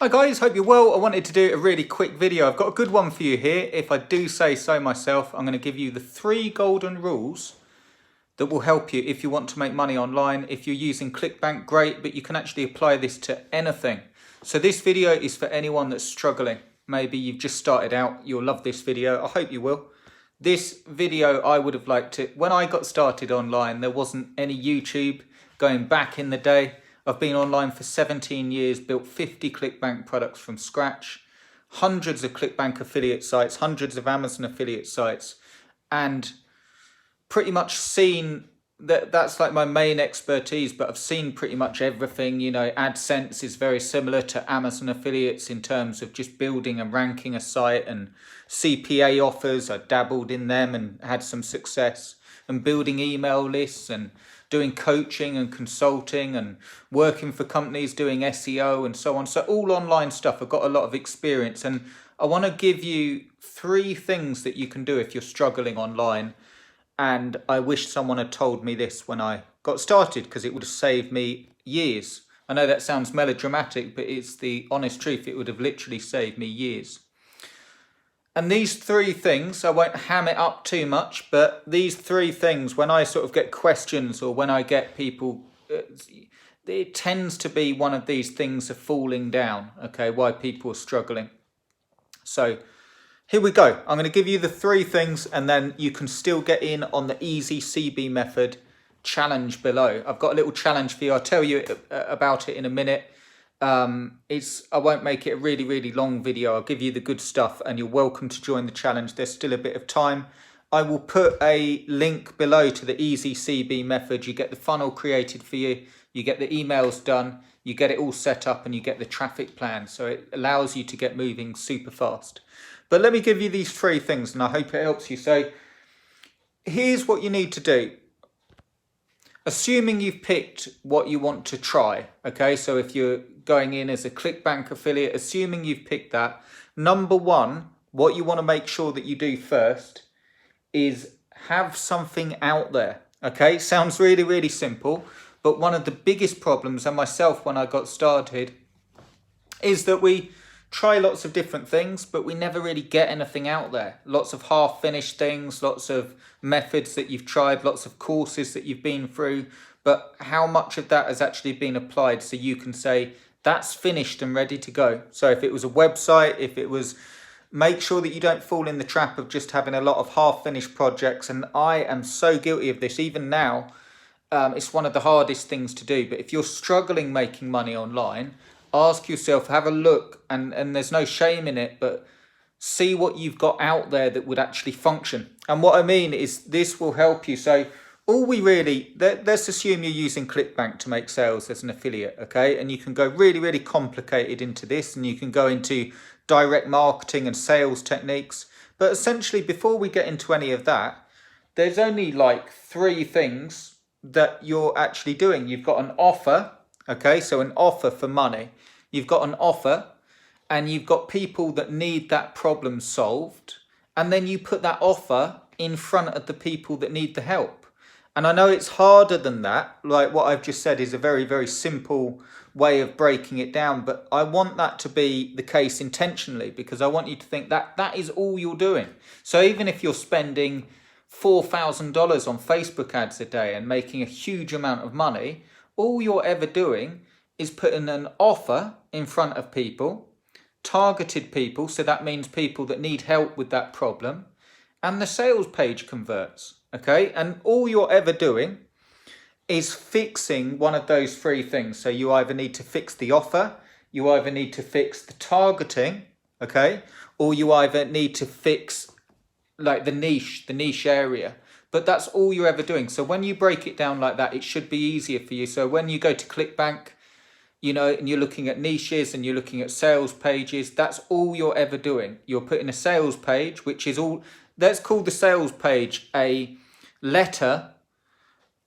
Hi guys, hope you're well. I wanted to do a really quick video. I've got a good one for you here. If I do say so myself, I'm going to give you the 3 golden rules that will help you if you want to make money online. If you're using Clickbank, great, but you can actually apply this to anything. So this video is for anyone that's struggling. Maybe you've just started out, you'll love this video. I hope you will. This video I would have liked to, when I got started online, there wasn't any YouTube going back in the day. I've been online for 17 years, built 50 Clickbank products from scratch, hundreds of Clickbank affiliate sites, hundreds of Amazon affiliate sites, and pretty much seen that's like my main expertise, but I've seen pretty much everything. You know, AdSense is very similar to Amazon affiliates in terms of just building and ranking a site, and CPA offers, I dabbled in them and had some success, and building email lists and doing coaching and consulting and working for companies doing SEO and so on. So all online stuff. I've got a lot of experience, and I want to give you 3 things that you can do if you're struggling online. And I wish someone had told me this when I got started, because it would have saved me years. I know that sounds melodramatic, but it's the honest truth. It would have literally saved me years. And these 3 things, I won't ham it up too much, but these 3 things, when I sort of get questions or when I get people, it tends to be one of these things of falling down, okay, why people are struggling. So here we go. I'm going to give you the 3 things, and then you can still get in on the easy CB method challenge below. I've got a little challenge for you. I'll tell you about it in a minute. I won't make it a really long video. I'll give you the good stuff, and you're welcome to join the challenge. There's still a bit of time. I will put a link below to the easy CB method. You get the funnel created for you. You get the emails done. You get it all set up, and you get the traffic plan. So it allows you to get moving super fast. But let me give you these 3 things, and I hope it helps you. So here's what you need to do. Assuming you've picked what you want to try, okay? So if you're going in as a Clickbank affiliate, assuming you've picked that, number 1, what you want to make sure that you do first is have something out there, okay? Sounds really simple, but one of the biggest problems, and myself when I got started, is that we try lots of different things, but we never really get anything out there. Lots of half-finished things, lots of methods that you've tried, lots of courses that you've been through, but how much of that has actually been applied so you can say, that's finished and ready to go. So if it was a website, if it was, make sure that you don't fall in the trap of just having a lot of half-finished projects. And I am so guilty of this, even now. It's one of the hardest things to do, but if you're struggling making money online, ask yourself, have a look, and there's no shame in it, but see what you've got out there that would actually function. And what I mean is this will help you. So all we really, let's assume you're using Clickbank to make sales as an affiliate, okay? And you can go really complicated into this, and you can go into direct marketing and sales techniques. But essentially, before we get into any of that, there's only like 3 things that you're actually doing. You've got an offer, okay? So an offer for money. You've got an offer, and you've got people that need that problem solved. And then you put that offer in front of the people that need the help. And I know it's harder than that. Like what I've just said is a very simple way of breaking it down. But I want that to be the case intentionally, because I want you to think that that is all you're doing. So even if you're spending $4,000 on Facebook ads a day and making a huge amount of money, all you're ever doing is putting an offer in front of people, targeted people, so that means people that need help with that problem, and the sales page converts, okay? And all you're ever doing is fixing one of those 3 things. So you either need to fix the offer, you either need to fix the targeting, okay? Or you either need to fix like the niche area. But that's all you're ever doing. So when you break it down like that, it should be easier for you. So when you go to Clickbank, you know, and you're looking at niches and you're looking at sales pages, that's all you're ever doing. You're putting a sales page, which is all, let's call the sales page a letter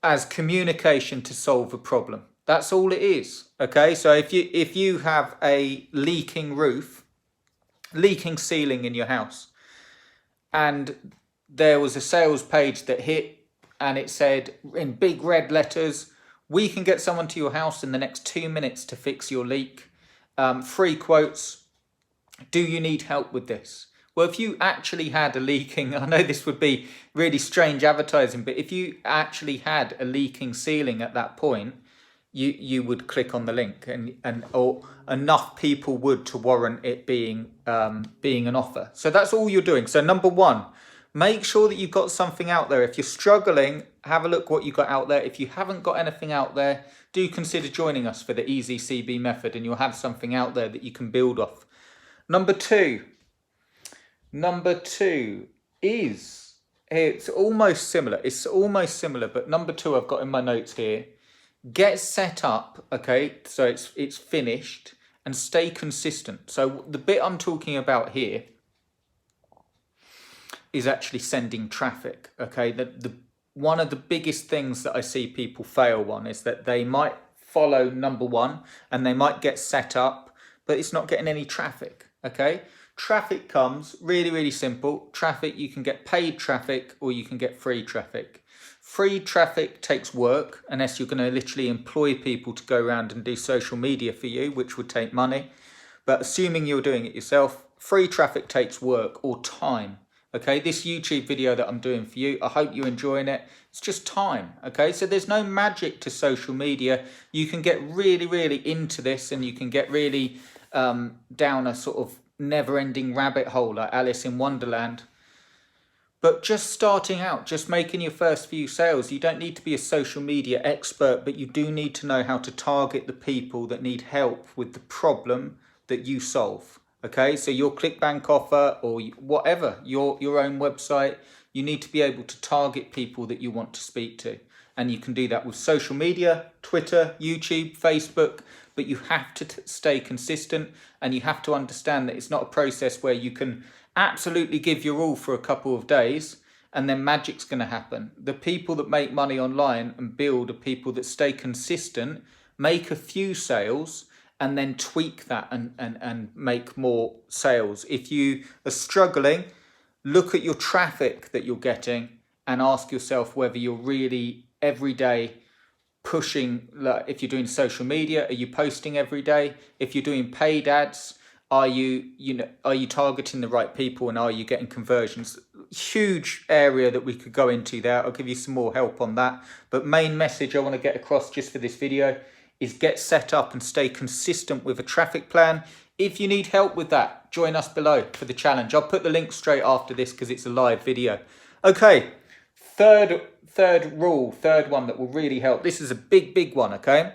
as communication to solve a problem. That's all it is, okay? So if you have a leaking roof, leaking ceiling in your house, and there was a sales page that hit, and it said in big red letters, we can get someone to your house in the next 2 minutes to fix your leak. free quotes. Do you need help with this? Well, if you actually had a leaking, I know this would be really strange advertising, but if you actually had a leaking ceiling at that point, you would click on the link, and or enough people would to warrant it being an offer. So that's all you're doing. So number one, make sure that you've got something out there. If you're struggling, have a look what you got out there. If you haven't got anything out there, do consider joining us for the Easy CB method, and you'll have something out there that you can build off. Number two is, it's almost similar, but number two I've got in my notes here. Get set up, okay, so it's finished, and stay consistent. So the bit I'm talking about here is actually sending traffic, okay? The one of the biggest things that I see people fail on is that they might follow number one and they might get set up, but it's not getting any traffic, okay? Traffic comes really, really simple. Traffic, you can get paid traffic or you can get free traffic. Free traffic takes work, unless you're going to literally employ people to go around and do social media for you, which would take money. But assuming you're doing it yourself, free traffic takes work or time. Okay, this YouTube video that I'm doing for you, I hope you're enjoying it. It's just time, okay? So there's no magic to social media. You can get really, really into this, and you can get really down a sort of never-ending rabbit hole like Alice in Wonderland. But just starting out, just making your first few sales, you don't need to be a social media expert, but you do need to know how to target the people that need help with the problem that you solve. Okay, so your Clickbank offer or whatever, your own website, you need to be able to target people that you want to speak to. And you can do that with social media, Twitter, YouTube, Facebook, but you have to stay consistent, and you have to understand that it's not a process where you can absolutely give your all for a couple of days and then magic's going to happen. The people that make money online and build are people that stay consistent, make a few sales, and then tweak that and make more sales. If you are struggling, look at your traffic that you're getting and ask yourself whether you're really every day pushing. Like, if you're doing social media, are you posting every day? If you're doing paid ads, are you targeting the right people, and are you getting conversions? Huge area that we could go into there. I'll give you some more help on that. But main message I want to get across just for this video is get set up and stay consistent with a traffic plan. If you need help with that, join us below for the challenge. I'll put the link straight after this because it's a live video. Okay, third one that will really help. This is a big one, okay?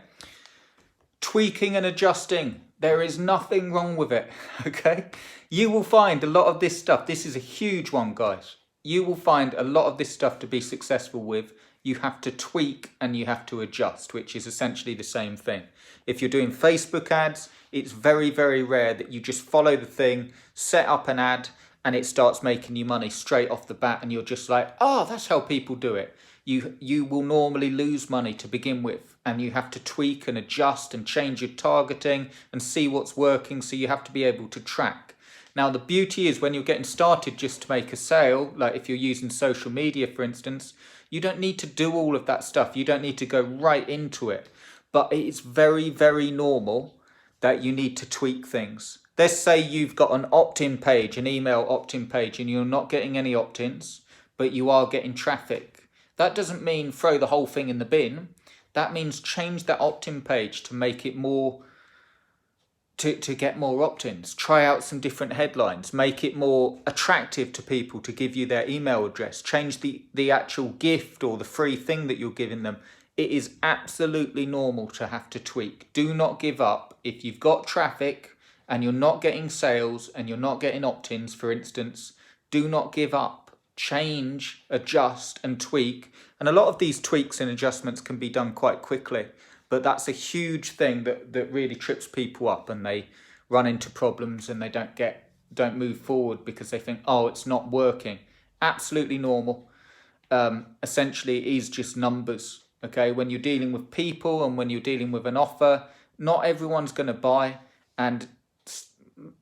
Tweaking and adjusting. There is nothing wrong with it, okay? You will find a lot of this stuff. This is a huge one, guys. You will find a lot of this stuff to be successful with. You have to tweak and you have to adjust, which is essentially the same thing. If you're doing Facebook ads, it's very, very rare that you just follow the thing, set up an ad, and it starts making you money straight off the bat, and you're just like, oh, that's how people do it. You will normally lose money to begin with, and you have to tweak and adjust and change your targeting and see what's working, so you have to be able to track. Now, the beauty is when you're getting started just to make a sale, like if you're using social media, for instance, you don't need to do all of that stuff. You don't need to go right into it. But it's very, very normal that you need to tweak things. Let's say you've got an opt-in page, an email opt-in page, and you're not getting any opt-ins, but you are getting traffic. That doesn't mean throw the whole thing in the bin. That means change that opt-in page to make it more, to get more opt-ins. Try out some different headlines. Make it more attractive to people to give you their email address. Change the actual gift or the free thing that you're giving them. It is absolutely normal to have to tweak. Do not give up. If you've got traffic and you're not getting sales and you're not getting opt-ins, for instance, do not give up. Change, adjust and tweak. And a lot of these tweaks and adjustments can be done quite quickly, but that's a huge thing that really trips people up, and they run into problems and they don't move forward because they think, oh, it's not working. Absolutely normal. Essentially, it is just numbers. Okay, when you're dealing with people and when you're dealing with an offer, not everyone's going to buy, and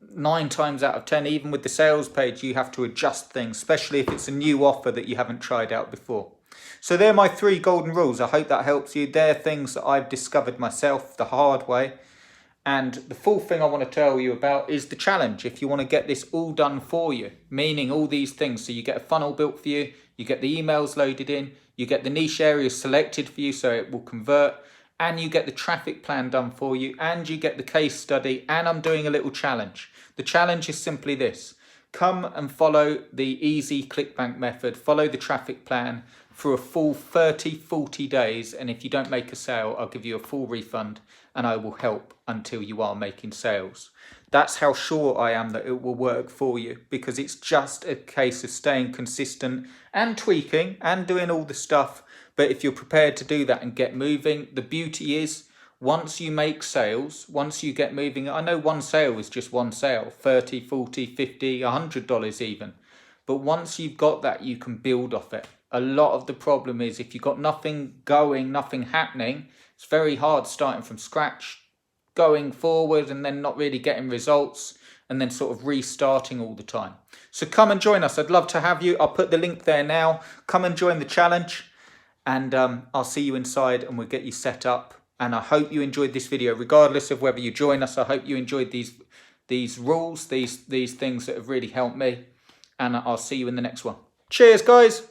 9 times out of 10, even with the sales page, you have to adjust things, especially if it's a new offer that you haven't tried out before. So they're my 3 golden rules. I hope that helps you. They're things that I've discovered myself the hard way. And the fourth thing I want to tell you about is the challenge. If you want to get this all done for you, meaning all these things, so you get a funnel built for you, you get the emails loaded in, you get the niche areas selected for you so it will convert, and you get the traffic plan done for you, and you get the case study, and I'm doing a little challenge. The challenge is simply this. Come and follow the easy Clickbank method, follow the traffic plan for a full 40 days, and if you don't make a sale, I'll give you a full refund and I will help until you are making sales. That's how sure I am that it will work for you, because it's just a case of staying consistent and tweaking and doing all the stuff. But if you're prepared to do that and get moving, the beauty is once you make sales, once you get moving, I know one sale is just one sale, 30, 40, 50, $100 even. But once you've got that, you can build off it. A lot of the problem is if you've got nothing going, nothing happening, it's very hard starting from scratch, going forward and then not really getting results and then sort of restarting all the time. So come and join us. I'd love to have you. I'll put the link there now. Come and join the challenge and I'll see you inside and we'll get you set up. And I hope you enjoyed this video, regardless of whether you join us. I hope you enjoyed these rules, these things that have really helped me. And I'll see you in the next one. Cheers, guys.